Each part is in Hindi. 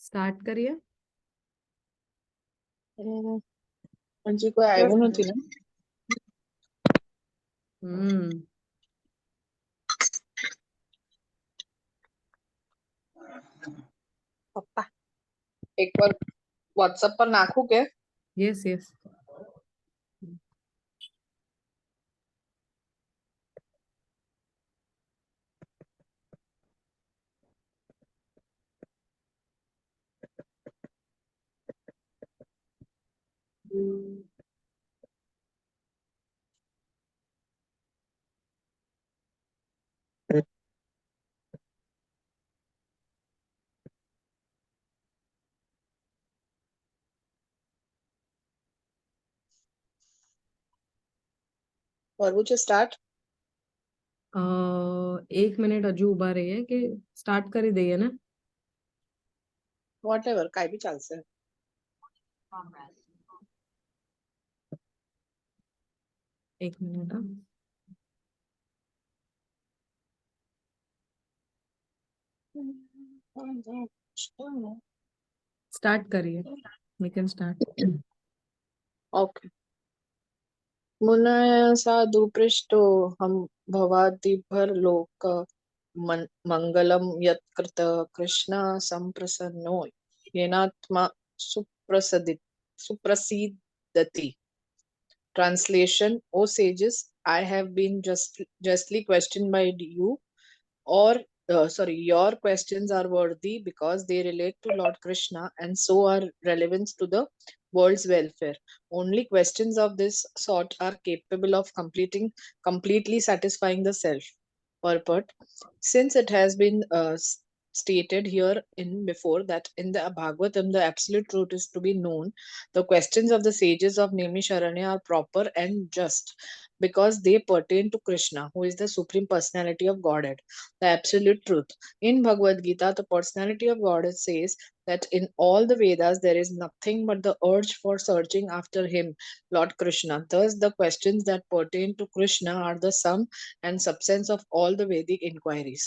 स्टार्ट करिए. जी कोई આવ્યું નથી ને. પપ્પા એકવાર વોટ્સએપ પર નાખું કે? Yes yes. કરવું છે સ્ટાર્ટ? 1 મિનિટ હજુ ઉભા રહીએ કે સ્ટાર્ટ કરી દઈએ ને. વોટેવર કાઈ બી ચાલશે. એક મિનિટ. स्टार्ट करिए. We can start. ओके. मुनय साधु पृष्ठो हम भवादिभर लोक मंगलम यत्कृत Krishna संप्रसन्नो येनात्मा सुप्रसिद्धति. Translation: O sages, I have been justly questioned by you, or sorry, your questions are worthy because they relate to Lord Krishna and so are relevant to the world's welfare. Only questions of this sort are capable of completely satisfying the self. Purport: since it has been stated here in before that in the Bhagavatam the absolute truth is to be known, the questions of the sages of Naimisharanya are proper and just because they pertain to Krishna, who is the Supreme Personality of Godhead, the absolute truth. In Bhagavad Gita, the personality of Godhead says that in all the Vedas there is nothing but the urge for searching after him, Lord Krishna. Thus, the questions that pertain to Krishna are the sum and substance of all the Vedic inquiries.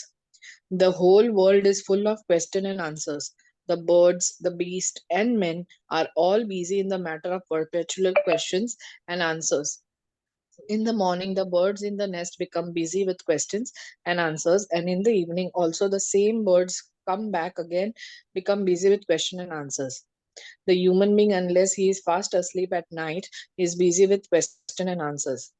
The whole world is full of questions and answers. The birds, the beasts, and men are all busy in the matter of perpetual questions and answers. In the morning, the birds in the nest become busy with questions and answers, and in the evening, also the same birds come back again, become busy with question and answers. The human being, unless he is fast asleep at night, is busy with question and answers.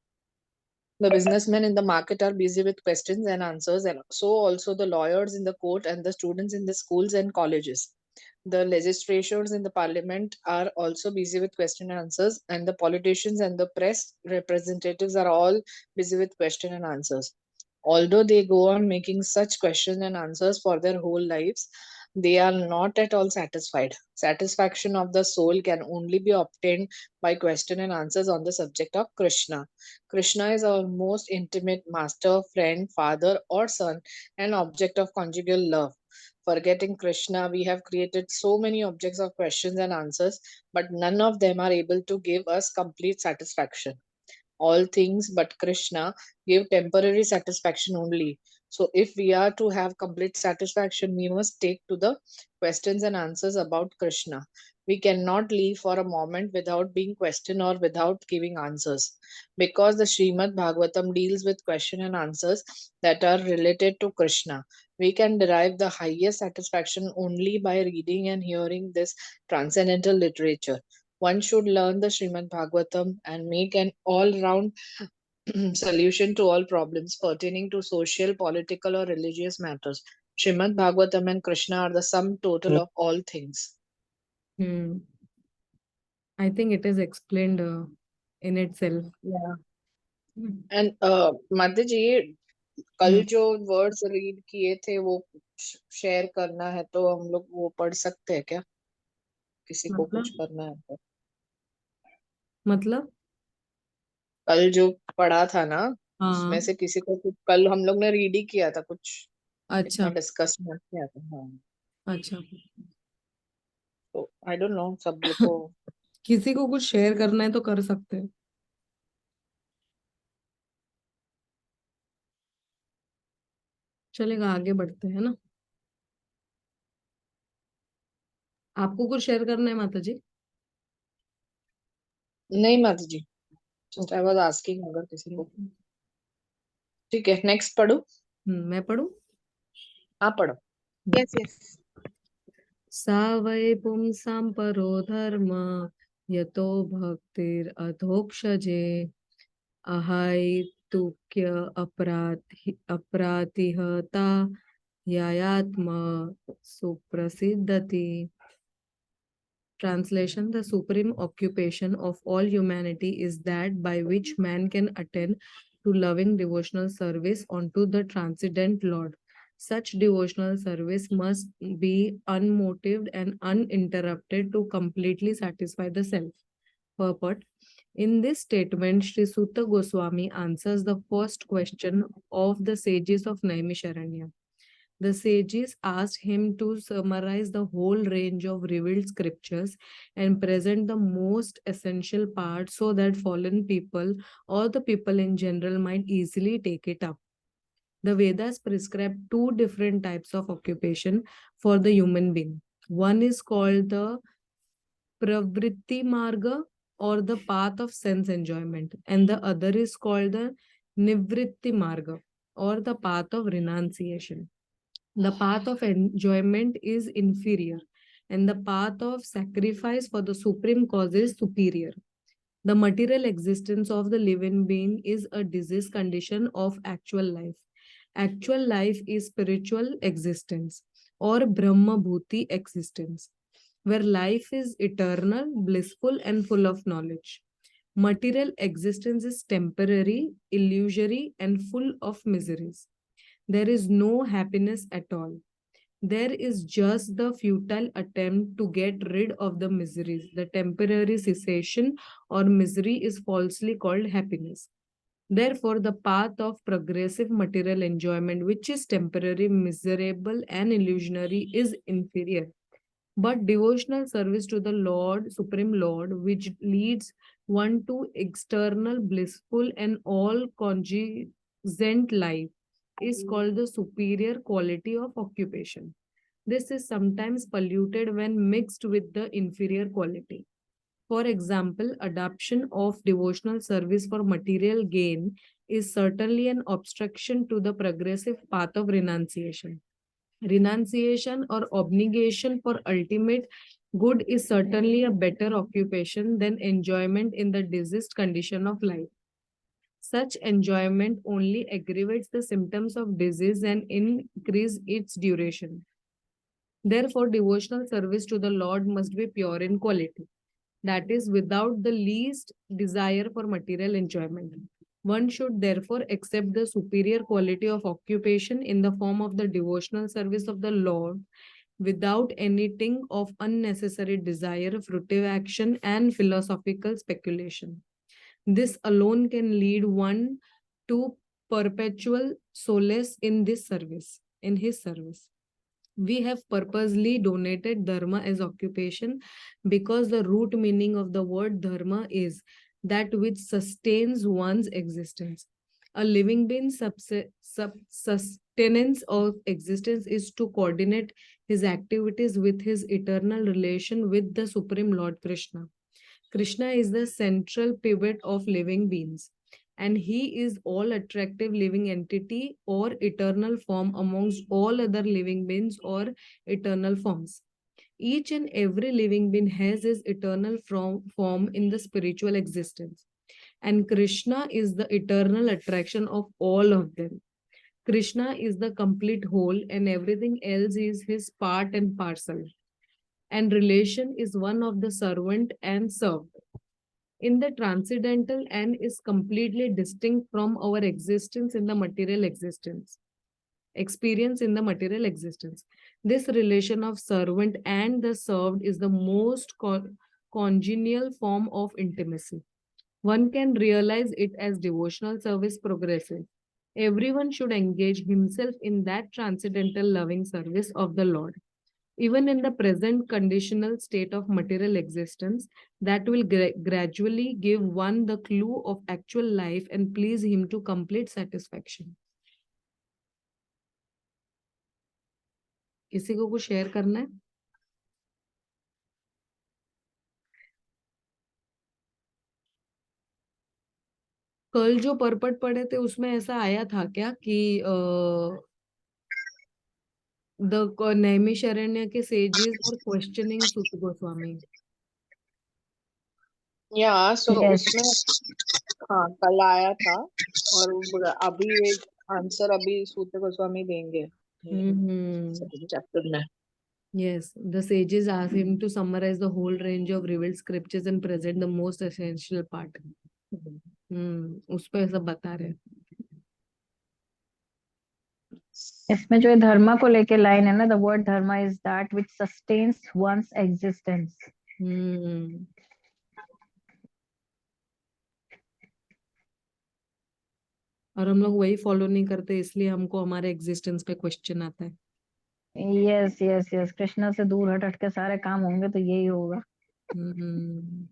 The businessmen in the market are busy with questions and answers, and so also the lawyers in the court and the students in the schools and colleges. The legislators in the parliament are also busy with question and answers, and the politicians and the press representatives are all busy with question and answers. Although they go on making such questions and answers for their whole lives, they are not at all satisfied. Satisfaction of the soul can only be obtained by question and answers on the subject of Krishna. Krishna is our most intimate master, friend, father, or son, an object of conjugal love. Forgetting Krishna, we have created so many objects of questions and answers, but none of them are able to give us complete satisfaction. All things but Krishna give temporary satisfaction only. So, if we are to have complete satisfaction, we must take to the questions and answers about Krishna. We cannot live for a moment without being questioned or without giving answers. Because the Srimad Bhagavatam deals with question and answers that are related to Krishna, we can derive the highest satisfaction only by reading and hearing this transcendental literature. One should learn the Srimad Bhagavatam and make an all round solution to all problems pertaining to social, political, or religious matters. Srimad Bhagavatam and Krishna are the sum total of all things. I think it is explained in itself. Yeah. And माता जी कल जो वर्ड्स रीड किए थे वो शेयर करना है तो हम लोग वो पढ़ सकते हैं क्या? किसी को कुछ करना है तो मतलब कल जो पढ़ा था ना उसमें हाँ. से किसी को कुछ कल हम लोग ने रीड ही किया था कुछ इतना अच्छा डिस्कस नहीं किया था. हाँ अच्छा. तो आई डोंट नो सब लोग को किसी को कुछ शेयर करना है तो कर सकते हैं. चलेगा, आगे बढ़ते हैं ना. आपको कुछ शेयर करना है माता जी? नहीं माता जी, जस्ट आई वाज आस्किंग अगर किसी को। ठीक है, नेक्स्ट पढ़ो। मैं पढ़ूं? हाँ पढ़ो। Yes, yes. सा वै पुंसां परो धर्म यतो भक्तिर अधोक्षजे अहैतुक्य अपरातिहता यायात्म सुप्रसिद्धति. Translation: The supreme occupation of all humanity is that by which man can attain to loving devotional service unto the transcendent Lord. Such devotional service must be unmotivated and uninterrupted to completely satisfy the self. Purport: In this statement, Sri Sutta Goswami answers the first question of the sages of Naimisharanya. The sages asked him to summarize the whole range of revealed scriptures and present the most essential part so that fallen people or the people in general might easily take it up. The Vedas prescribe two different types of occupation for the human being. One is called the Pravritti Marga, or the path of sense enjoyment, and the other is called the Nivritti Marga, or the path of renunciation. The path of enjoyment is inferior, and the path of sacrifice for the supreme cause is superior. The material existence of the living being is a disease condition of actual life. Actual life is spiritual existence or Brahma Bhuti existence, where life is eternal, blissful, and full of knowledge. Material existence is temporary, illusory, and full of miseries. There is no happiness at all. There is just the futile attempt to get rid of the miseries. The temporary cessation or misery is falsely called happiness. Therefore, the path of progressive material enjoyment, which is temporary, miserable, and illusionary, is inferior. But devotional service to the Lord, Supreme Lord, which leads one to external, blissful, and all congruent life, is called the superior quality of occupation. This is sometimes polluted when mixed with the inferior quality. For example, adoption of devotional service for material gain is certainly an obstruction to the progressive path of renunciation. Renunciation or abnegation for ultimate good is certainly a better occupation than enjoyment in the diseased condition of life. Such enjoyment only aggravates the symptoms of disease and increase its duration. Therefore, devotional service to the Lord must be pure in quality, that is, without the least desire for material enjoyment. One should therefore accept the superior quality of occupation in the form of the devotional service of the Lord without anything of unnecessary desire, fruitive action, and philosophical speculation. This alone can lead one to perpetual solace in this service, in his service. We have purposely donated dharma as occupation because the root meaning of the word dharma is that which sustains one's existence. A living being's sustenance of existence is to coordinate his activities with his eternal relation with the Supreme Lord Krishna. Krishna is the central pivot of living beings, and he is all attractive living entity or eternal form amongst all other living beings or eternal forms. Each and every living being has his eternal form in the spiritual existence, and Krishna is the eternal attraction of all of them. Krishna is the complete whole, and everything else is his part and parcel. And relation is one of the servant and served in the transcendental and is completely distinct from our existence in the material existence experience in the material existence. This relation of servant and the served is the most congenial form of intimacy. One can realize it as devotional service progressive. Everyone should engage himself in that transcendental loving service of the Lord. Even in the present conditional state of material existence, that will gradually give one the clue of actual life and please him to complete satisfaction. किसी को कुछ शेयर करना है? कल जो परपट पढ़े थे उसमें ऐसा आया था क्या कि द नैमिषारण्य के sages are questioning Sut Goswami. या सो Yes. उसमें हाँ कल आया था। और अभी एक आंसर अभी सूत गोस्वामी देंगे Hmm. चैप्टर में। Yes, the sages asked him to summarize the whole range of revealed scriptures and present the most essential part. उस पे सब बता रहे हैं। इसमें जो धर्मा को लेके लाइन है ना, the word dharma is that which sustains one's existence. Hmm. और हम लोग वही फॉलो नहीं करते, इसलिए हमको हमारे एग्जिस्टेंस पे क्वेश्चन आता है। यस यस यस, कृष्णा से दूर हट हट के सारे काम होंगे तो यही होगा। Hmm.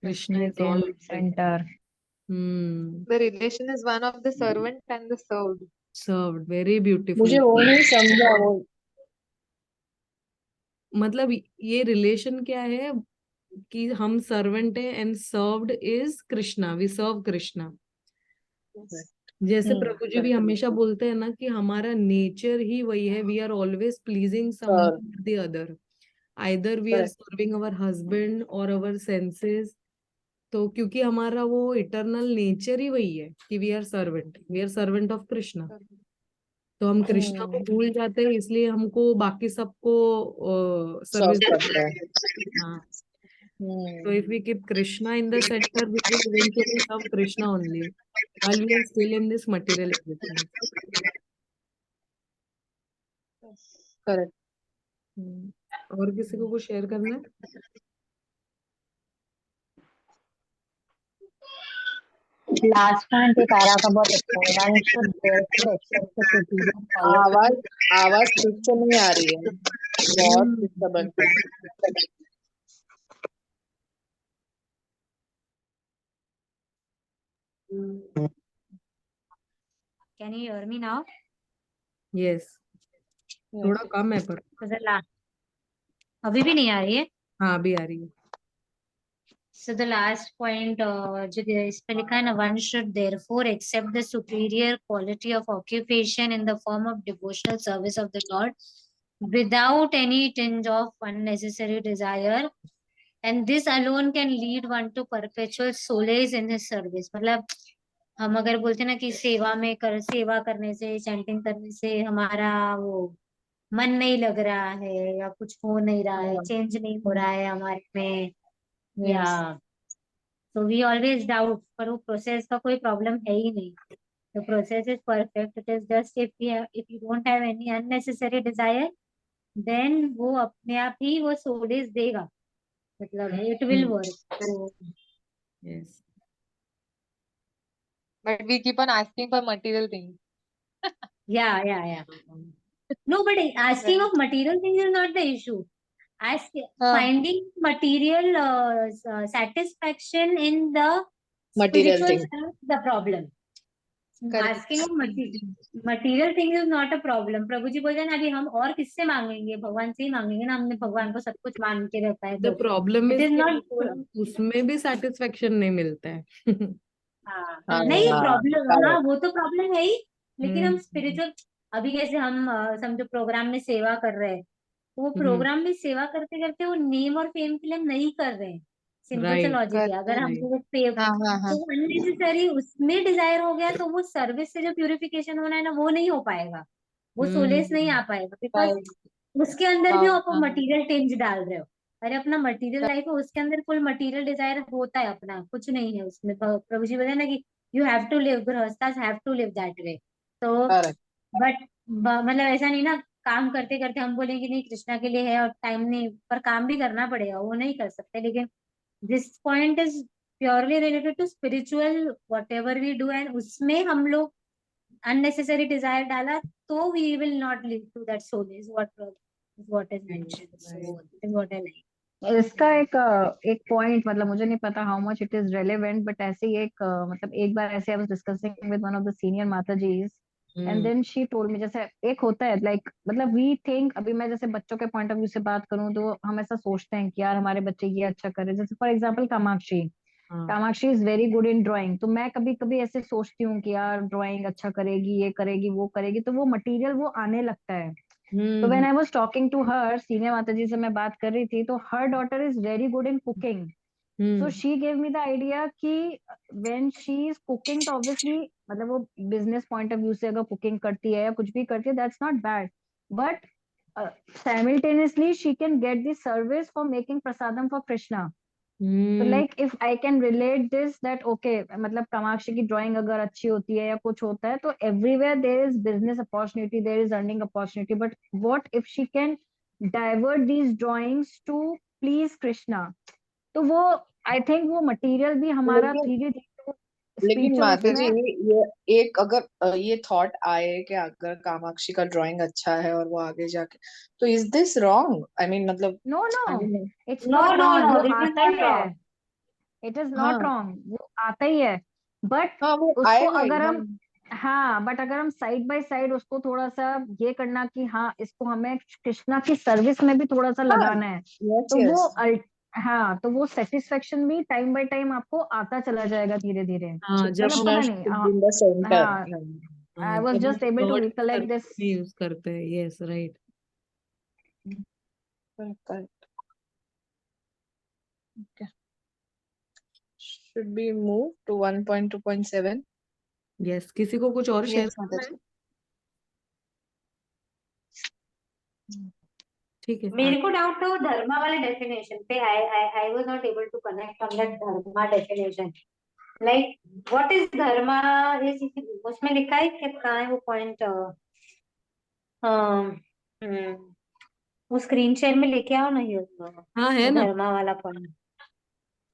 Krishna is all center. The relation is one of the servant and the served. Served, very beautiful. मुझे वो नहीं समझा वो। मतलब ये रिलेशन क्या है कि हम सर्वेंट है and served is Krishna, we serve Krishna. जैसे प्रभु जी भी हमेशा बोलते हैं ना कि हमारा नेचर ही वही है, we are always pleasing someone the other, either we are serving our husband or our senses. तो क्योंकि हमारा वो इटर्नल नेचर ही वही है कि we are servant of Krishna. तो हम कृष्णा को भूल जाते हैं, इसलिए हमको बाकी सबको सर्विस करते हैं। हाँ। So if we keep Krishna in the center, we will eventually serve Krishna only, while we are still in this material existence. Correct. और किसी को कुछ शेयर करना है? लास्ट पॉइंट एक आरा का बहुत अच्छा है, one should therefore accept the superior quality. आवाज आवाज ठीक से नहीं आ रही है, बहुत डिस्टर्बेंस है। Can you hear me now? Yes. थोड़ा कम है पर। So अभी भी नहीं आ रही है? हाँ अभी आ रही है। So the last point जो इस पे लिखा है ना, one should therefore accept the superior quality of occupation in the form of devotional service of the Lord without any tinge of unnecessary desire, and this alone can lead one to perpetual solace in his service. मतलब हम अगर बोलते हैं ना कि सेवा करने से, चैंटिंग करने से हमारा वो मन नहीं लग रहा है या कुछ हो नहीं रहा है, चेंज नहीं हो रहा है हमारे में, या तो वी ऑलवेज डाउट, पर वो प्रोसेस का कोई प्रॉब्लम है ही नहीं। The process is perfect, it is just if you don't have any unnecessary desire, then वो अपने आप ही वो सोलेस देगा, मतलब इट विल वर्क। तो Yes. But we keep on asking for material things. yeah. No, but asking of material things is not the issue. Finding material satisfaction in the Material spiritual thing. self is the problem. Correct. Asking of material things is not a problem. प्रभु जी बोलते हैं ना, अभी हम और किससे मांगेंगे, भगवान से ही मांगेंगे ना, हमने भगवान को सब कुछ मांग के रहता है। The problem it is is कि not हमको उसमें भी satisfaction नहीं मिलता है। नहीं प्रॉब्लम, हाँ वो तो प्रॉब्लम है ही, लेकिन हम हम्म। स्पिरिचुअल, अभी जैसे हम समझो प्रोग्राम में सेवा कर रहे हैं, तो वो प्रोग्राम में सेवा करते करते वो नेम और फेम के लिए हम नहीं कर रहे हैं। सिंपल सा Right. लॉजिक है, अगर Right. हमको वो हाँ। तो अननेसेसरी उसमें डिजायर हो गया, तो वो सर्विस से जो प्यूरिफिकेशन होना है ना, वो नहीं हो पाएगा, वो सोलेस नहीं आ पाएगा, बिकॉज उसके अंदर भी आप मटेरियल टिंज डाल रहे हो। अरे अपना मटेरियल लाइफ है, उसके अंदर फुल मटेरियल डिजायर होता है, अपना कुछ नहीं है उसमें। प्रभु जी बोले ना कि यू हैव टू लिव, गृहस्थास have to live that way. तो बट मतलब ऐसा नहीं ना, काम करते करते हम बोलेंगे नहीं कृष्णा के लिए है और टाइम नहीं, पर काम भी करना पड़ेगा, वो नहीं कर सकते। लेकिन this point is purely related to spiritual whatever we do, and उसमें हम लोग अननेसेसरी डिजायर डाला तो we will not live to that soul, is what is mentioned. So is what I like. इसका एक पॉइंट, मतलब मुझे नहीं पता how much it is relevant, but ऐसे ही एक मतलब एक बार ऐसे I was discussing with one of the senior माता जीज, and then she told me, जैसे एक होता है लाइक मतलब वी थिंक, अभी मैं जैसे बच्चों के पॉइंट ऑफ व्यू से बात करूं तो हम ऐसा सोचते हैं कि यार हमारे बच्चे ये अच्छा करे, जैसे फॉर एग्जांपल कामाक्षी, हाँ Kamakshi is very good in drawing, तो मैं कभी कभी ऐसे सोचती हूँ कि यार ड्राइंग अच्छा करेगी, ये करेगी, वो करेगी, तो वो मटेरियल वो आने लगता है। तो when hmm I was talking to her, senior माता जी से मैं बात कर रही थी, तो her daughter is very good in cooking. So hmm she gave me the idea कि व्हेन शी इज कुकिंग, तो ऑब्वियसली मतलब वो बिजनेस पॉइंट ऑफ व्यू से अगर कुकिंग करती है या कुछ भी करती है, that's not bad, but simultaneously she can get the service for making prasadam for Krishna. तो hmm like if I can relate this that okay, मतलब कामाक्षी की ड्राइंग अगर अच्छी होती है या कुछ होता है, तो everywhere there is business opportunity, there is earning opportunity, but what if she can divert these drawings to please Krishna, तो वो आई थिंक वो मटेरियल भी हमारा लेकिन धीरे धीरे लेकिन स्पिरिचुअल माता जी, उसमें। ये एक अगर ये थॉट आए कि अगर कामाक्षी का ड्राइंग अच्छा है और वो आगे जाके, तो is this wrong? I mean मतलब, no no, I mean, it's No, not no, wrong, no, वो this is आता ही not है, wrong. इट इज नॉट हाँ रॉन्ग, वो आता ही है, बट हाँ, वो उसको आएगा ही। अगर हाँ, हम, हाँ बट अगर हम साइड बाय साइड उसको थोड़ा सा ये करना कि हाँ इसको हमें कृष्णा की सर्विस में भी थोड़ा सा हाँ, लगाना है, यस तो वो यस। हाँ तो वो सेटिस्फेक्शन भी टाइम बाय टाइम आपको आता चला जाएगा धीरे धीरे, हाँ जब मतलब हम कृष्णा पता नहीं, should be in the centre. हाँ हाँ आई वॉज जब हम just able to god recollect this. Service में यूज करते हैं, yes right. Correct. Should be move to 1.2.7। Yes, किसी को कुछ और शेयर यस माता करना है? जी। ठीक है मेरे को डाउट था वो धर्मा वाले डेफिनेशन पे। I was not able to connect on that dharma definition. Like what is dharma is, उसमें लिखा है कि कहाँ है वो पॉइंट? वो स्क्रीन शेयर में लेके आओ ना, ये हाँ है वो ना, धर्मा वाला पॉइंट।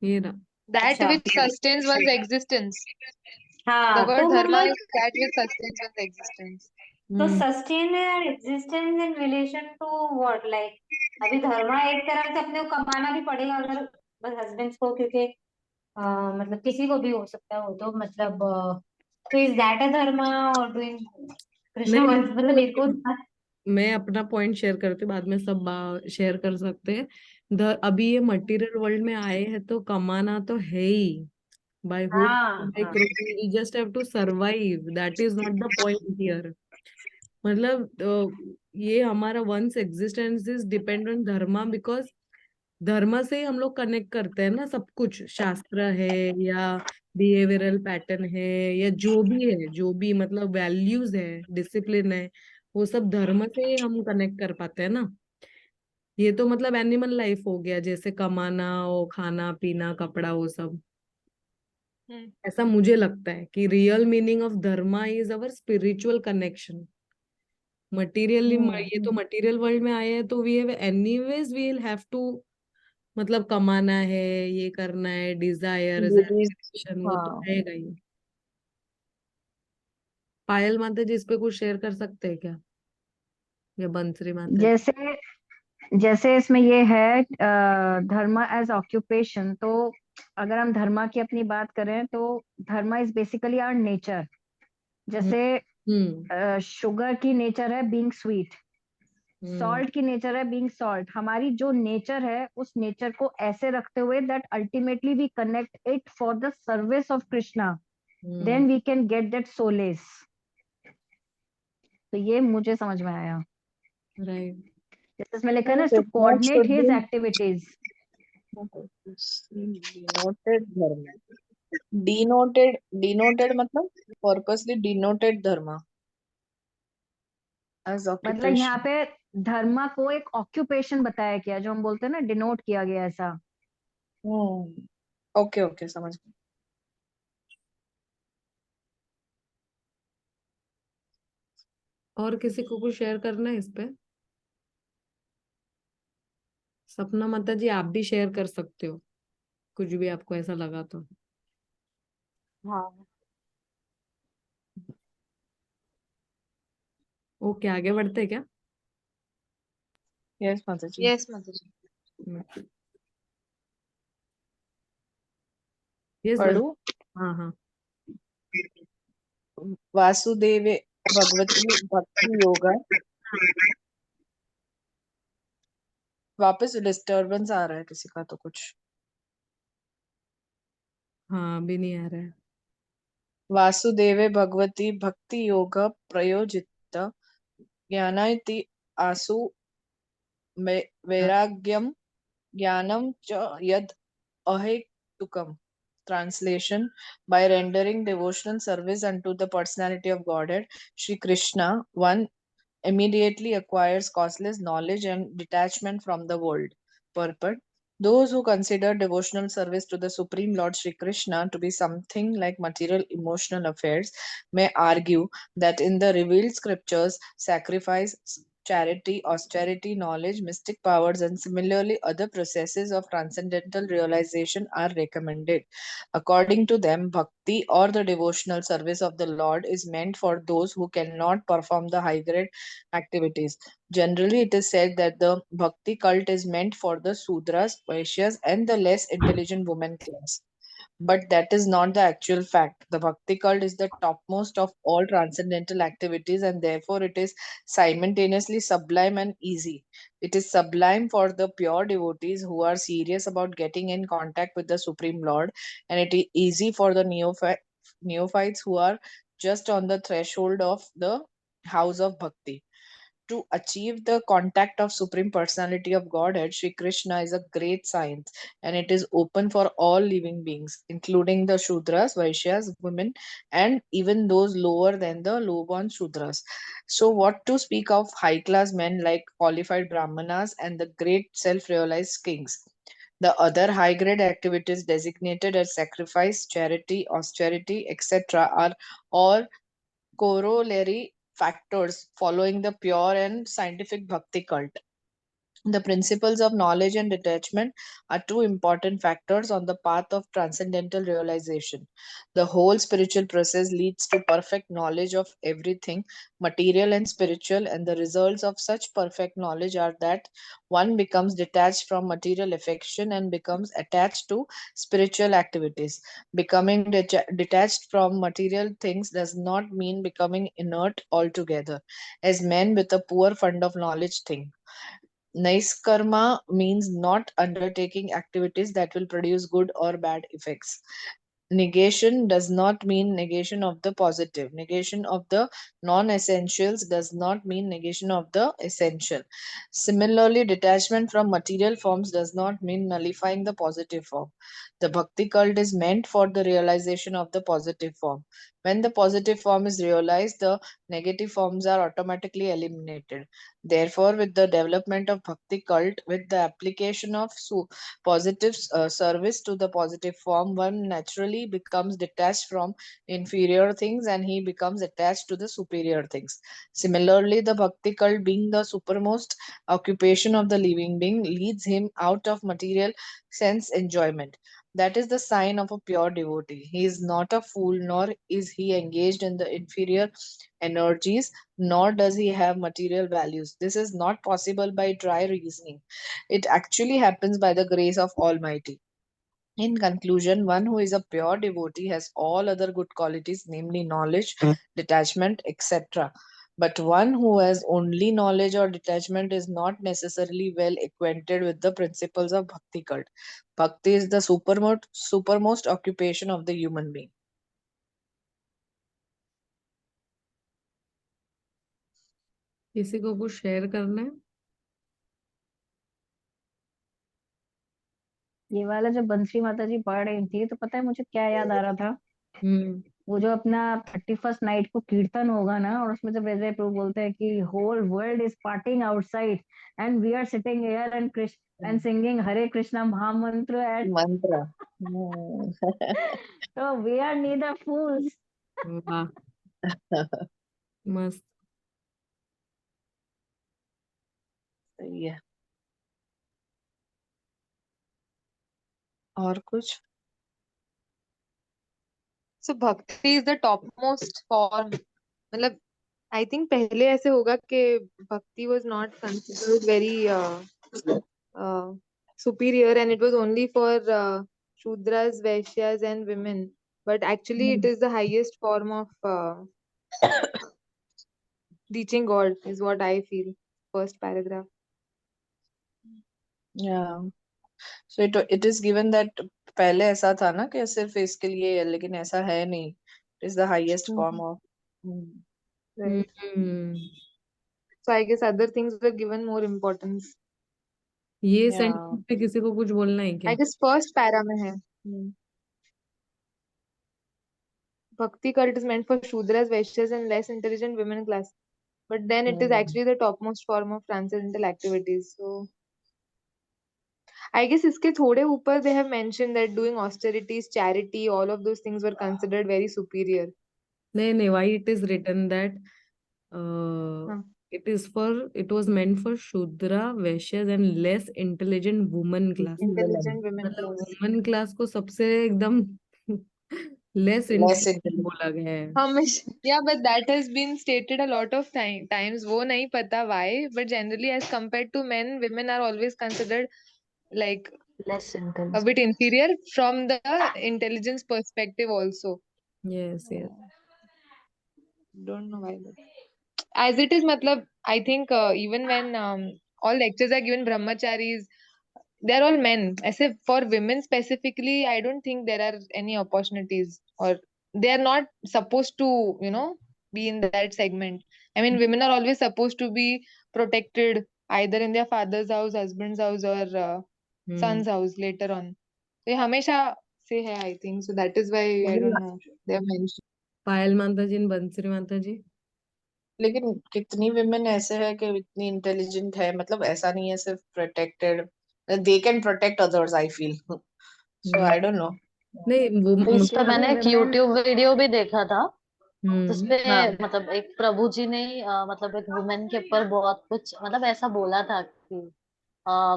ये रहा। That अच्छा, which sustains one's existence. The हाँ word तो dharma मतलब, is that which sustains one's existence. तो हम्म सस्टेन है existence in relation to what? Like अभी धर्मा एक तरह से अपने को कमाना भी पड़ेगा अगर बस हस्बैंड्स को, क्योंकि मतलब किसी को भी हो सकता है वो, तो मतलब तो इज दैट अ धर्मा और डूइंग कृष्णा नहीं वंस, मतलब मेरे को। मैं अपना पॉइंट शेयर करती हूँ, बाद में सब शेयर कर सकते हैं। अभी ये मटेरियल वर्ल्ड में आए हैं तो कमाना तो है ही, बाय हुक हाँ बाय हाँ crook, we just have to survive, that is not the point here. मतलब ये हमारा one's existence is depend on dharma, because dharma से ही हम लोग कनेक्ट करते हैं ना, सब कुछ शास्त्र है या बिहेवियरल पैटर्न है या जो भी है, जो भी मतलब वैल्यूज है, डिसिप्लिन है, वो सब धर्म से ही हम कनेक्ट कर पाते हैं ना। ये तो मतलब एनिमल लाइफ हो गया, जैसे कमाना और खाना पीना कपड़ा वो सब। Hmm. ऐसा मुझे लगता है कि real meaning of dharma is our spiritual connection. Materially ये तो मटीरियल वर्ल्ड में आए हैं तो we have anyways we will have to, मतलब कमाना है, ये करना है, डिजायर Duties, वो तो हाँ। रहेगा ही। पायल माता जी इस पे कुछ शेयर कर सकते हैं क्या, या बंसरी माता जी? जैसे जैसे इसमें ये है धर्मा एज ऑक्यूपेशन, तो अगर हम धर्मा की अपनी बात करें तो धर्मा इज बेसिकली आवर नेचर। हम्म हम्म जैसे शुगर की नेचर है बीइंग स्वीट, हम्म सॉल्ट की नेचर है बीइंग सॉल्ट, हमारी जो नेचर है उस नेचर को ऐसे रखते हुए that ultimately we connect it for the service of Krishna, hmm then we can get that solace. तो ये मुझे समझ में आया, राइट। जैसे इसमें लिखा है ना, No, to Krishna coordinate should his be activities. denoted dharma. Denoted मतलब purposely denoted dharma as मतलब यहाँ occupation. पे धर्मा को एक ऑक्यूपेशन बताया गया, जो हम बोलते हैं ना डिनोट किया गया ऐसा। हम्म, ओके ओके, समझ गई। और किसी को कुछ शेयर करना है इस पे? सपना माता जी आप भी शेयर कर सकते हो, कुछ भी आपको ऐसा लगा तो। हाँ। ओके, आगे बढ़ते हैं क्या? यस माता जी। Yes, Mataji. यस बस। पढ़ू। हाँ हाँ। वासुदेवे भगवती भक्ति योगा। वापस डिस्टरबेंस आ रहा है किसी का तो कुछ। हाँ अभी नहीं आ रहा है. वासुदेवे भगवती भक्ति योग प्रयोजित ज्ञानायति आसु वैराग्यम ज्ञानम च यद अहेतुकम. Translation: By rendering devotional service unto the personality of Godhead, Sri Krishna, one immediately acquires causeless knowledge and detachment from the world. Purport: Those who consider devotional service to the Supreme Lord Sri Krishna to be something like material emotional affairs may argue that in the revealed scriptures, sacrifice, charity, austerity, knowledge, mystic powers, and similarly other processes of transcendental realization are recommended. According to them, bhakti or the devotional service of the Lord is meant for those who cannot perform the high grade activities. Generally, it is said that the bhakti cult is meant for the Sudras, Vaishyas, and the less intelligent women class. But that is not the actual fact. The bhakti cult is the topmost of all transcendental activities, and therefore it is simultaneously sublime and easy. It is sublime for the pure devotees who are serious about getting in contact with the Supreme Lord, and it is easy for the neophytes who are just on the threshold of the house of bhakti. To achieve the contact of Supreme Personality of Godhead, Sri Krishna is a great science, and it is open for all living beings, including the Shudras, Vaishyas, women, and even those lower than the low-born Shudras. So, what to speak of high-class men like qualified Brahmanas and the great self-realized kings? The other high-grade activities designated as sacrifice, charity, austerity, etc., are all corollary factors following the pure and scientific bhakti cult. The principles of knowledge and detachment are two important factors on the path of transcendental realization. The whole spiritual process leads to perfect knowledge of everything, material and spiritual, and the results of such perfect knowledge are that one becomes detached from material affection and becomes attached to spiritual activities. Becoming detached from material things does not mean becoming inert altogether, as men with a poor fund of knowledge think. Naiskarma means not undertaking activities that will produce good or bad effects. Negation does not mean negation of the positive. Negation of the non essentials does not mean negation of the essential. Similarly, detachment from material forms does not mean nullifying the positive form. The bhakti cult is meant for the realization of the positive form. When the positive form is realized, the negative forms are automatically eliminated. Therefore, with the development of bhakti cult, with the application of positive service to the positive form, one naturally becomes detached from inferior things and he becomes attached to the superior things. Similarly, the bhakti cult, being the supermost occupation of the living being, leads him out of material sense enjoyment. That is the sign of a pure devotee. He is not a fool, nor is he engaged in the inferior energies, nor does he have material values. This is not possible by dry reasoning. It actually happens by the grace of Almighty. In conclusion, one who is a pure devotee has all other good qualities, namely knowledge, detachment, etc. But one who has only knowledge or detachment is not necessarily well acquainted with the principles of bhakti cult. Bhakti is the supermost occupation of the human being. किसी को कुछ शेयर करना है? ये वाला जब बंसी माता जी पढ़ रही थी तो पता है मुझे क्या याद आ रहा था? वो जो अपना 31st नाइट को कीर्तन होगा ना, और उसमें जब वैसे प्रभु बोलते हैं कि whole world is parting outside and we are sitting here and Krishna and singing Hare Krishna महामंत्र एट Mantra. तो वी आर नीदर फूल्स. वाह मस्त. Yeah. और कुछ? So bhakti is the topmost form. मतलब I think पहले ऐसे होगा कि bhakti was not considered very uh, superior and it was only for Shudras, Vaishyas and women. But actually it is the highest form of reaching God is what I feel. First paragraph. Yeah. So it is given that पहले ऐसा था ना कि सिर्फ इसके लिए है, लेकिन ऐसा है नहीं. It is the highest form of. Right. Hmm. So I guess other things were given more importance. ये या सेंटेंस पे किसी को कुछ बोलना है क्या? I guess first para में है. Bhakti cult is meant for Shudras, Vaishyas, and less intelligent women class. But then it is actually the topmost form of transcendental activities. So I guess इसके थोड़े ऊपर they have mentioned that doing austerities, charity, all of those things were considered very superior. नहीं, why it is written that हाँ. it was meant for Shudra, Vaishyas and less intelligent woman class. Intelligent women मतलब class. woman class को सबसे एकदम less लेस intelligent इंटेलिजेंट. बोला गया है. हमेशा yeah, but that has been stated a lot of times. वो नहीं पता why, but generally as compared to men, women are always considered like Less a intelligent. bit inferior from the intelligence perspective also. Yes. Don't know why, but as it is, matlab, I think even when all lectures are given brahmacharis, they're all men. Except for women specifically, I don't think there are any opportunities, or they are not supposed to, be in that segment. I mean, women are always supposed to be protected either in their father's house, husband's house, or son's house later on. So, ये हमेशा से है, I think. So that is why I don't know. They have mentioned. पायल माता जी, बंसरी माता जी. लेकिन कितनी विमेन ऐसे है कि इतनी इंटेलिजेंट है, मतलब ऐसा नहीं है सिर्फ protected. They can protect others, I feel. So I don't know. नहीं वो इस पे मैंने एक यूट्यूब वीडियो भी देखा था जिसपे हाँ. मतलब एक प्रभु जी ने मतलब एक वुमेन के ऊपर बहुत कुछ मतलब ऐसा बोला था कि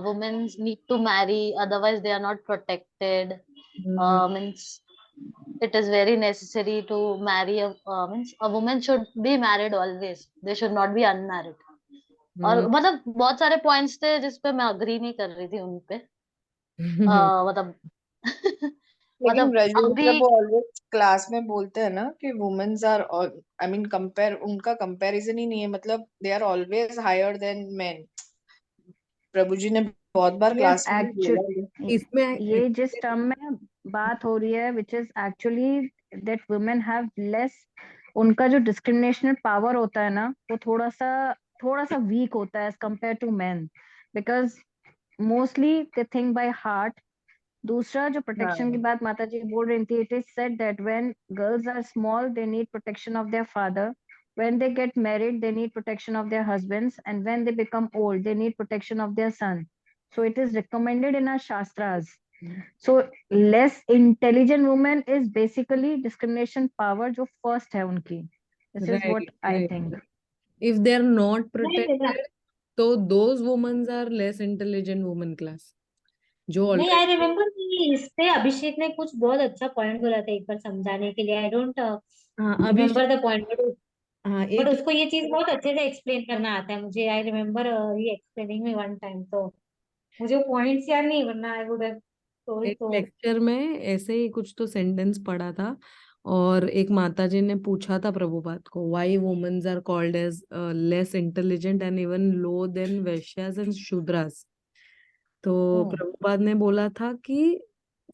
women need to marry otherwise they are not protected means it is very necessary to marry means a woman should be married always, they should not be unmarried. और मतलब बहुत सारे पॉइंट्स थे जिसपे मैं अग्री नहीं कर रही थी उनपे. मतलब लेकिन मतलब ब्रजमोहन अभी प्रभु ऑलवेज क्लास में बोलते हैं ना कि womens are, I mean compare, उनका कंपैरिजन ही नहीं है, मतलब they are always higher than men. प्रभु जी ने बहुत बार yes क्लास में बोला है. actually इसमें ये जिस टर्म में बात हो रही है which is actually that women have less, उनका जो डिस्क्रिमिनेशनल पावर होता है ना वो थोड़ा सा वीक होता है as compared to men because mostly they think by heart. दूसरा जो प्रोटेक्शन की हाँ. बात माता जी बोल रही थी, it is said that when girls are small they need protection of their father, when they get married they need protection of their husbands, and when they become old they need protection of their son. So it is recommended in our shastras. So less intelligent woman is basically discrimination power जो first है उनकी. This is what I right. think. If they are not नहीं protected, तो those women are less intelligent woman class. जो नहीं, आई already रिमेम्बर कि इस पे अभिषेक ने कुछ बहुत अच्छा पॉइंट बोला था एक बार समझाने के लिए. आई डोंट हाँ रिमेम्बर द पॉइंट, हाँ बट एक उसको ये चीज बहुत अच्छे से एक्सप्लेन करना आता है मुझे. I remember he explaining me one time. तो मुझे पॉइंट्स याद नहीं, वरना आई वुड हैव टोल्ड. एक तो लेक्चर में ऐसे ही कुछ तो सेंटेंस पढ़ा था और एक माता जी ने पूछा था प्रभुपाद को, why womens are called as less intelligent and even low than वैश्यास एंड शूद्रास. तो प्रभुपाद ने बोला था कि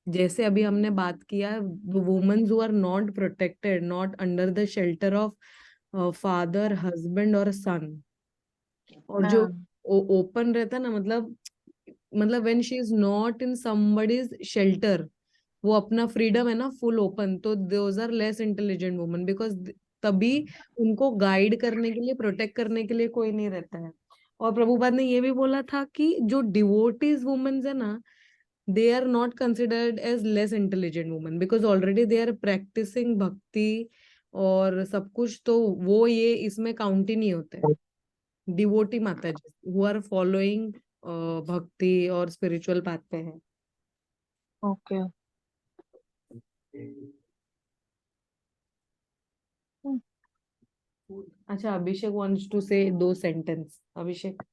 जैसे अभी हमने बात किया, womens who are not protected, not under the shelter of father, husband और सन, और जो ओपन रहता है ना, मतलब when she is not in somebody's shelter, वो अपना फ्रीडम है ना फुल ओपन, तो those are less intelligent woman because तभी उनको गाइड करने के लिए, प्रोटेक्ट करने के लिए कोई नहीं रहता है. और प्रभुपाद ने ये भी बोला था कि जो डिवोटीज वुमेन्स है ना, they are not considered as less intelligent women because already they are practicing भक्ति और सब कुछ, तो वो ये इसमें काउंट ही नहीं होते. डिवोटी माता जी who are following भक्ति और स्पिरिचुअल पाथ पे है. ओके. अच्छा, अभिषेक wants to say 2 सेंटेंस. अभिषेक.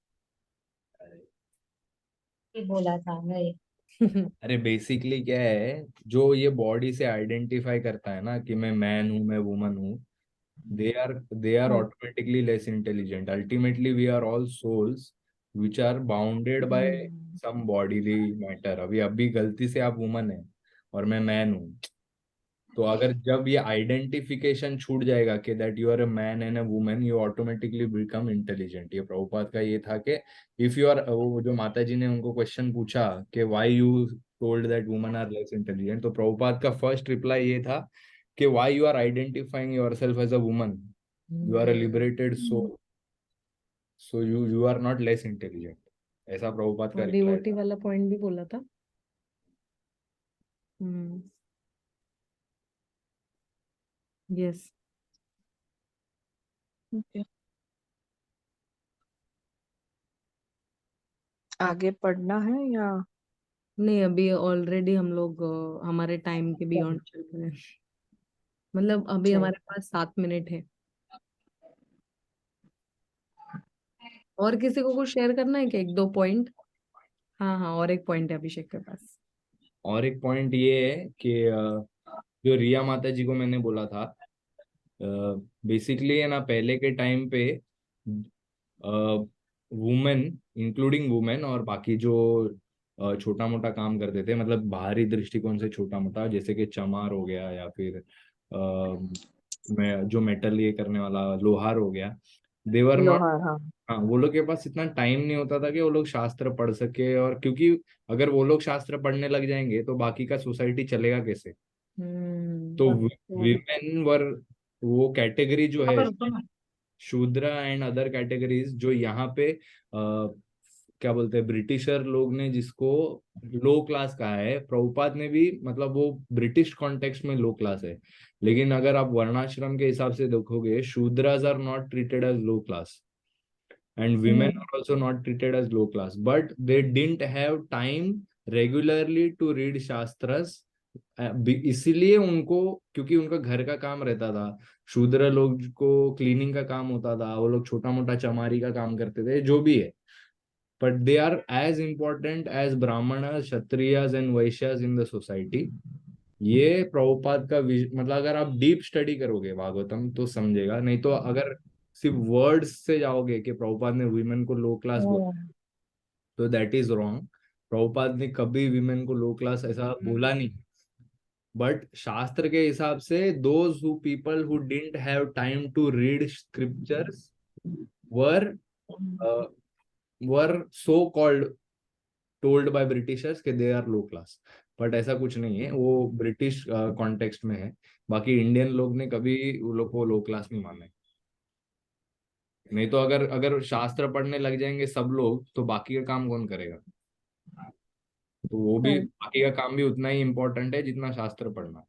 बोला था मैं. अरे बेसिकली क्या है, जो ये बॉडी से आइडेंटिफाई करता है ना कि मैं मैन हूँ, मैं वुमन हूँ, they are automatically less intelligent. Ultimately we are all souls which are bounded by some bodily matter. अभी गलती से आप वुमन है और मैं मैन हूँ, तो अगर जब ये आइडेंटिफिकेशन छूट जाएगा कि that you are a man and a women, you automatically become intelligent. ये प्रभुपाद का ये था कि इफ यू आर, वो जो माता जी ने उनको क्वेश्चन पूछा कि why you told that women are less intelligent, तो प्रभुपाद का फर्स्ट रिप्लाई ये था कि why you are identifying yourself as a woman, you are a liberated soul, so you are not less intelligent. ऐसा प्रभुपाद का और रिप्लाई डिवोटी था। वाला पॉइंट भी बोला था। यस। Okay. आगे पढ़ना है या नहीं, अभी ऑलरेडी हम लोग हमारे टाइम के बियॉन्ड चल रहे हैं। मतलब अभी चल हमारे पास 7 मिनट है। और किसी को कुछ शेयर करना है क्या, 1-2 पॉइंट? हाँ हाँ, और एक पॉइंट है अभिषेक के पास। और एक पॉइंट ये है कि जो रिया माता जी को मैंने बोला था, बेसिकली है ना, पहले के टाइम पे वुमेन, इंक्लूडिंग वुमेन और बाकी जो छोटा मोटा काम करते थे, मतलब बाहरी दृष्टिकोण से छोटा मोटा, जैसे कि चमार हो गया या फिर जो मेटल ये करने वाला लोहार हो गया, देवर नॉट, लोहार, हाँ। हाँ, वो लोग के पास इतना टाइम नहीं होता था कि वो लोग शास्त्र पढ़ सके, और क्योंकि अगर वो लोग शास्त्र पढ़ने लग जाएंगे तो बाकी का सोसाइटी चलेगा कैसे। तो विमेन वर वो कैटेगरी जो है, शूद्र एंड अदर कैटेगरीज, जो यहाँ पे क्या बोलते हैं, ब्रिटिशर लोग ने जिसको लो क्लास कहा है, प्रभुपाद ने भी, मतलब वो ब्रिटिश कॉन्टेक्स्ट में लो क्लास है, लेकिन अगर आप वर्णाश्रम के हिसाब से देखोगे, shudras are not treated as low class and women are also not treated as low class, but they didn't have time regularly to read shastras। इसीलिए उनको, क्योंकि उनका घर का काम रहता था, शूद्र लोग को क्लीनिंग का काम होता था, वो लोग छोटा मोटा चमारी का काम करते थे, जो भी है, but they are as important as brahmanas, kshatriyas and vaishyas in the society। ये प्रभुपाद का मतलब अगर आप डीप स्टडी करोगे भागवतम तो समझेगा, नहीं तो अगर सिर्फ वर्ड्स से जाओगे कि प्रभुपाद ने वुमेन को लो क्लास बोला, तो दैट इज रॉन्ग। प्रभुपाद ने कभी विमेन को लो क्लास ऐसा बोला नहीं, बट शास्त्र के हिसाब से those who people who didn't have time to read scriptures were were so called, told by Britishers कि they are low class. But ऐसा कुछ नहीं है, वो ब्रिटिश कॉन्टेक्स्ट में है, बाकी इंडियन लोग ने कभी वो लोग को लो क्लास नहीं माना है। नहीं तो अगर अगर शास्त्र पढ़ने लग जाएंगे सब लोग, तो बाकी का काम कौन करेगा। तो वो भी, बाकी का काम भी उतना ही इम्पोर्टेंट है जितना शास्त्र पढ़ना।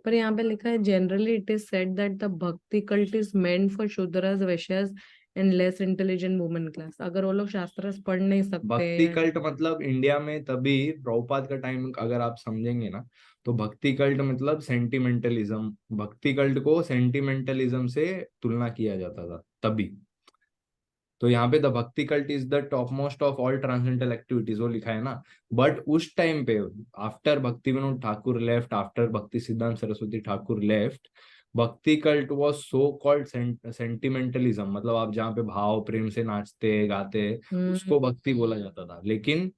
पर यहाँ पे लिखा है generally it is said that the bhakti cult is meant for Shudras, Vaishyas and less intelligent women class. अगर वो लोग शास्त्र पढ़ नहीं सकते भक्ति हैं। कल्ट मतलब इंडिया में तभी प्रभुपाद का टाइम अगर आप समझेंगे ना, तो भक्ति कल्ट मतलब सेंटिमेंटलिज्म, भक्ति कल्ट को सेंटिमेंटलिज्म से तुलना किया जाता था तभी। तो यहाँ पे the bhakti cult is the top most of all transcendental activities, वो लिखा है ना। बट उस टाइम पे, आफ्टर भक्ति विनोद ठाकुर लेफ्ट, आफ्टर भक्ति सिद्धांत सरस्वती ठाकुर लेफ्ट, भक्ति कल्ट वाज सो कॉल्ड सेंटिमेंटलिज्म, मतलब आप जहाँ पे भाव प्रेम से नाचते गाते, उसको भक्ति बोला जाता था। लेकिन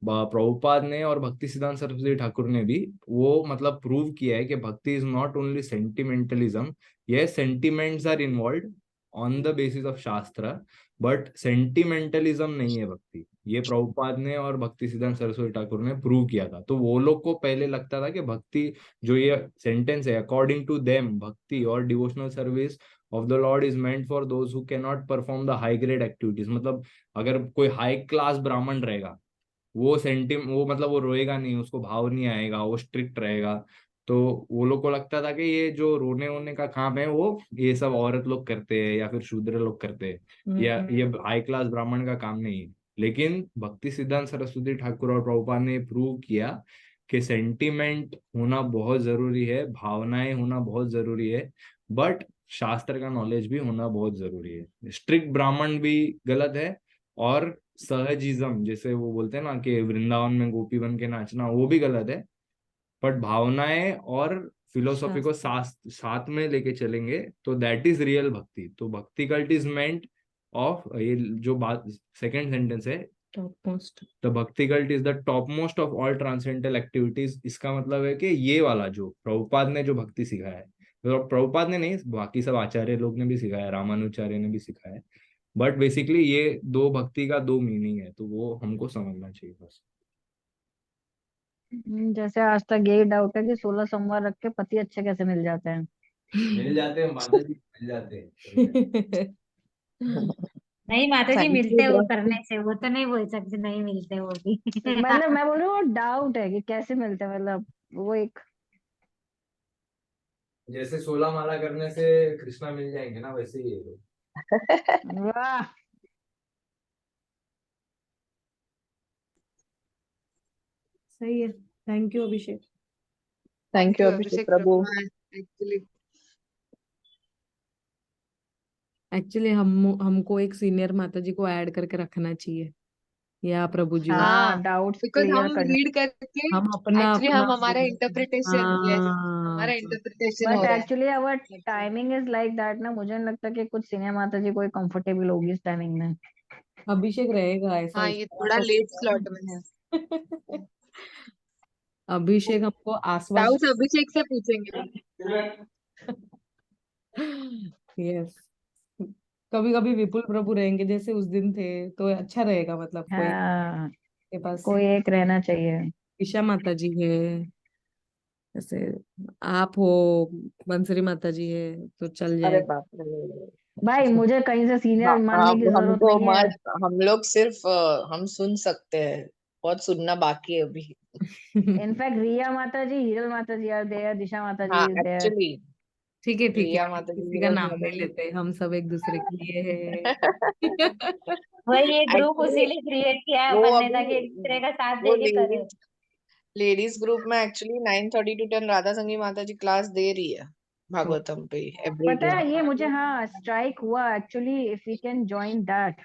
प्रभुपाद ने और भक्ति सिद्धांत सरस्वती ठाकुर ने भी वो मतलब प्रूव किया है कि भक्ति इज नॉट ओनली सेंटिमेंटलिज्म, ये sentiments are involve on the basis of shastra, but sentimentalism नहीं है भक्ति। ये प्रभुपाद ने और भक्ति सिद्धांत सरस्वती ठाकुर ने प्रूव किया था। तो वो लोग को पहले लगता था कि भक्ति, जो ये सेंटेंस है, अकॉर्डिंग टू देम भक्ति और devotional service of the Lord is meant for those who can not perform the high grade activities. मतलब अगर कोई हाई क्लास ब्राह्मण रहेगा, वो मतलब वो रोएगा नहीं, उसको भाव नहीं आएगा, वो स्ट्रिक्ट रहेगा, तो वो लोग को लगता था कि ये जो रोने वोने का काम है वो ये सब औरत लोग करते हैं या फिर शूद्र लोग करते हैं, या ये हाई क्लास ब्राह्मण का काम नहीं है। लेकिन भक्ति सिद्धांत सरस्वती ठाकुर और प्रभुपाद ने प्रूव किया कि सेंटिमेंट होना बहुत जरूरी है, भावनाएं होना बहुत जरूरी है, बट शास्त्र का नॉलेज भी होना बहुत जरूरी है। स्ट्रिक्ट ब्राह्मण भी गलत है, और सहजिज्म जैसे वो बोलते हैं ना कि वृंदावन में गोपी बन के नाचना, वो भी गलत है। बट भावनाएं और फिलोसॉफी को साथ में लेके चलेंगे तो दैट इज रियल भक्ति। तो भक्ति कल्ट इज मेंट ऑफ, ये जो बात सेकंड सेंटेंस है, top most. The bhakti cult is the top most of all transcendental activities. इसका मतलब है कि ये वाला जो प्रभुपाद ने जो भक्ति सिखाया है, तो प्रभुपाद ने नहीं, बाकी सब आचार्य लोग ने भी सिखाया है, रामानुचार्य ने भी सिखाया है, बट बेसिकली ये दो भक्ति का दो मीनिंग है, तो वो हमको समझना चाहिए बस। जैसे आज तक यही डाउट है कि 16 सोमवार रख के पति अच्छे कैसे मिल जाते हैं। मिल जाते हैं माता जी, मिल जाते हैं। नहीं माता जी, Thank मिलते you, हैं वो Brahma. करने से, वो तो नहीं बोल सकते नहीं मिलते वो भी। मतलब मैं बोल रही हूँ वो डाउट है कि कैसे मिलते हैं, मतलब वो एक जैसे 16 माला करने से कृष्णा मिल जाएंगे ना, वैसे ही ये लोग। वाह। सही है। Thank you Abhishek. Thank you, Abhishek Prabhu. Actually, actually हमको एक सीनियर माता जी को ऐड करके रखना चाहिए, या प्रभु जी हो। हाँ, डाउट्स बिकॉज क्लियर हम करने। रीड करके हम अपना एक्चुअली अपना हम हमारा इंटरप्रिटेशन, यस, हमारा हाँ, इंटरप्रिटेशन हो बट रहा है actually our timing is like that ना, मुझे नहीं लगता कि कुछ सीनियर माता जी कोई कंफर्टेबल होगी इस टाइमिंग में। अभिषेक रहेगा ऐसा, हाँ, ये थोड़ा लेट स्लॉट में है। उसका अभिषेक हमको आश्वासन। डाउट्स अभिषेक से पूछेंगे। यस, कभी कभी विपुल प्रभु रहेंगे जैसे उस दिन थे, तो अच्छा रहेगा, मतलब कोई हाँ, के पास। कोई एक रहना चाहिए। ईशा माता जी है, जैसे आप हो, बंसरी माता जी है, तो चल अरे जाएगा। बाप रे। भाई मुझे कहीं से सीनियर मानने आप की जरूरत हमको नहीं है। मत, हम लोग सिर्फ हम सुन सकते हैं, बहुत सुनना बाकी है अभी। इनफैक्ट रिया माता जी, हीरल माता जी आर देयर, दिशा माता हाँ, जी इज देयर। एक्चुअली ठीक है ठीक है, रिया माता जी, किसी का हीरल नाम माता नहीं जी। लेते, हम सब एक दूसरे के लिए है। वही ये ग्रुप एक्चुअली उसीलिए क्रिएट किया है वो अपन ने, अभी ताकि एक दूसरे का साथ वो दे के करे। लेडीज ग्रुप में एक्चुअली 9:30 to 10 राधा संगी माता जी क्लास दे रही है भागवतम पे एवरी पता डे। है ये मुझे हाँ स्ट्राइक हुआ actually, if we can join that